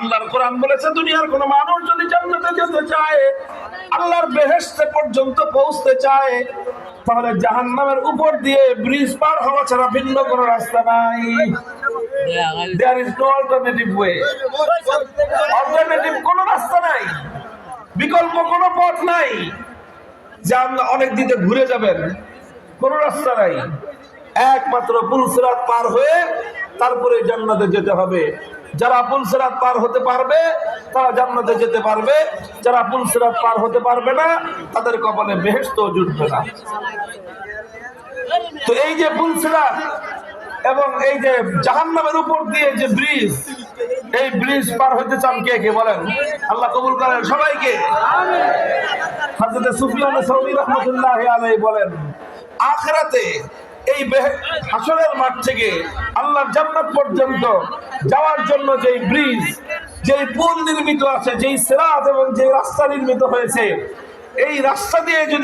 আল্লাহর কোরআন বলেছে দুনিয়ার কোন মানুষ যদি জান্নাতে যেতে চায়, আল্লাহর বেহেশতে পর্যন্ত পৌঁছতে চায়, তাহলে জাহান্নামের উপর দিয়ে ব্রিজ পার হওয়া ছাড়া ভিন্ন কোনো রাস্তা নাই। There is no alternative way. Alternative কোনো রাস্তা নাই, বিকল্প কোনো পথ নাই যে আপনি অনেক দিকে ঘুরে যাবেন, কোনো রাস্তা নাই। একমাত্র পুলসিরাত পার হয়ে তারপরে জান্নাতে যেতে হবে। যারা পুলসিরাত পার হতে পারবে তারা জান্নাতে যেতে পারবে, যারা পুলসিরাত পার হতে পারবে না তাদের কপালে বেহেশতও জুটবে না। তো এই যে পুলসিরাত এবং এই যে জাহান্নামের উপর দিয়ে যে ব্রিজ, এই ব্রিজ পার হতে চান কে কে বলেন? আল্লাহ কবুল করেন সবাইকে। হযরত সুফিয়ান সাউরি রাহমাতুল্লাহি আলাইহি বলেন, আখিরাতে এই হাসরের মাঠ থেকে আল্লাহর জান্নাত পর্যন্ত যাওয়ার জন্য যেই ব্রিজ, যেই পুল নির্মিত আছে, যেই সিরাত এবং যেই রাস্তা নির্মিত হয়েছে, এই রাস্তা দিয়ে যদি